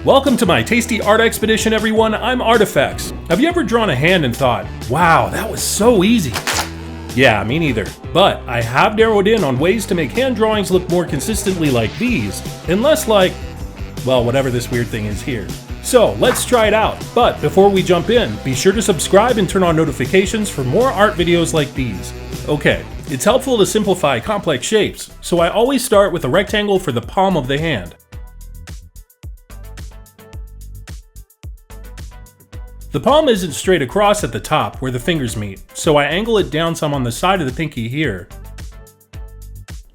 Welcome to my tasty art expedition, everyone. I'm Artifacts. Have you ever drawn a hand and thought, wow, that was so easy? Yeah, me neither. But I have narrowed in on ways to make hand drawings look more consistently like these, and less like, well, whatever this weird thing is here. So let's try it out. But before we jump in, be sure to subscribe and turn on notifications for more art videos like these. Okay, it's helpful to simplify complex shapes, so I always start with a rectangle for the palm of the hand. The palm isn't straight across at the top where the fingers meet, so I angle it down some on the side of the pinky here.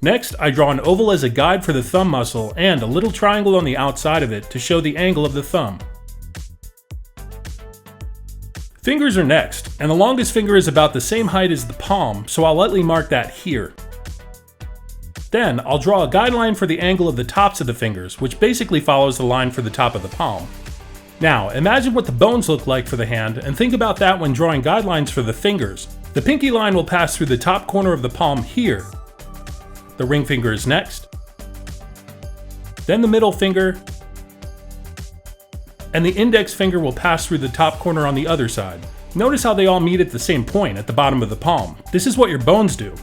Next, I draw an oval as a guide for the thumb muscle and a little triangle on the outside of it to show the angle of the thumb. Fingers are next, and the longest finger is about the same height as the palm, so I'll lightly mark that here. Then, I'll draw a guideline for the angle of the tops of the fingers, which basically follows the line for the top of the palm. Now, imagine what the bones look like for the hand, and think about that when drawing guidelines for the fingers. The pinky line will pass through the top corner of the palm here. The ring finger is next, then the middle finger, and the index finger will pass through the top corner on the other side. Notice how they all meet at the same point at the bottom of the palm. This is what your bones do.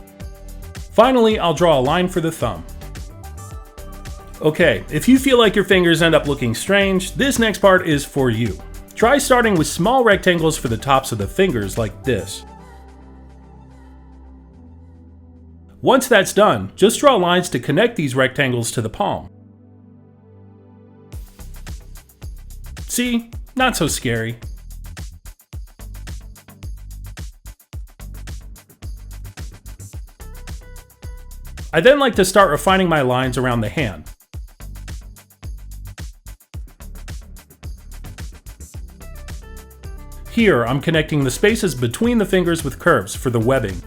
Finally, I'll draw a line for the thumb. Okay, if you feel like your fingers end up looking strange, this next part is for you. Try starting with small rectangles for the tops of the fingers like this. Once that's done, just draw lines to connect these rectangles to the palm. See? Not so scary. I then like to start refining my lines around the hand. Here, I'm connecting the spaces between the fingers with curves for the webbing.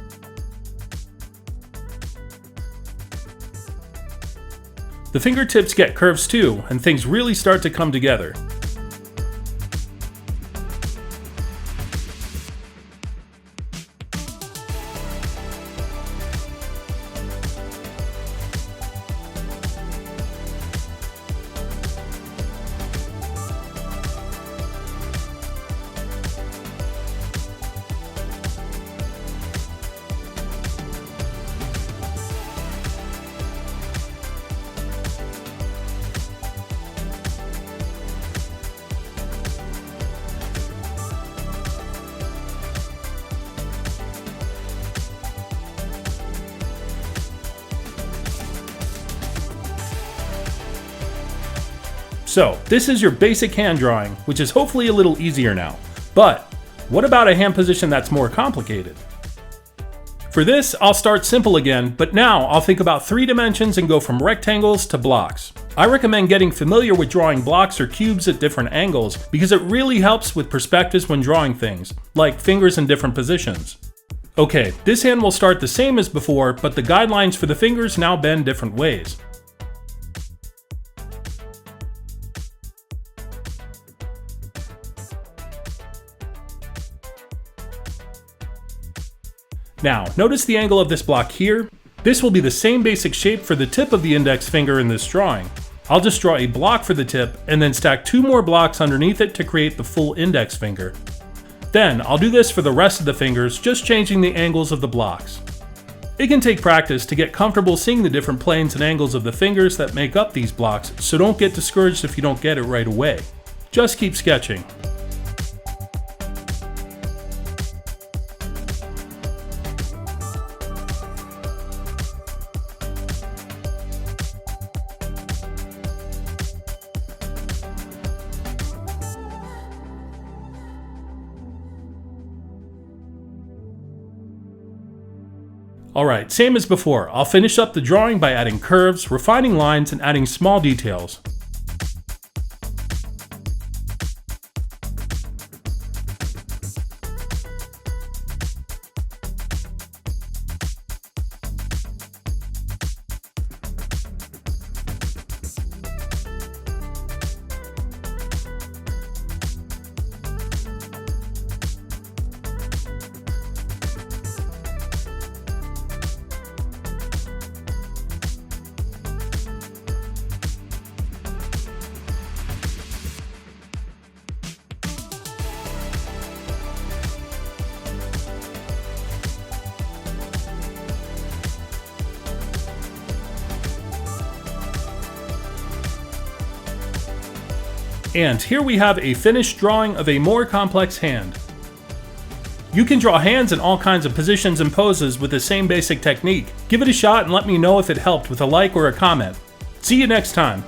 The fingertips get curves too, and things really start to come together. So, this is your basic hand drawing, which is hopefully a little easier now. But, what about a hand position that's more complicated? For this, I'll start simple again, but now I'll think about 3 dimensions and go from rectangles to blocks. I recommend getting familiar with drawing blocks or cubes at different angles because it really helps with perspectives when drawing things, like fingers in different positions. Okay, this hand will start the same as before, but the guidelines for the fingers now bend different ways. Now, notice the angle of this block here? This will be the same basic shape for the tip of the index finger in this drawing. I'll just draw a block for the tip and then stack 2 more blocks underneath it to create the full index finger. Then, I'll do this for the rest of the fingers, just changing the angles of the blocks. It can take practice to get comfortable seeing the different planes and angles of the fingers that make up these blocks, so don't get discouraged if you don't get it right away. Just keep sketching. Alright, same as before, I'll finish up the drawing by adding curves, refining lines, and adding small details. And here we have a finished drawing of a more complex hand. You can draw hands in all kinds of positions and poses with the same basic technique. Give it a shot and let me know if it helped with a like or a comment. See you next time.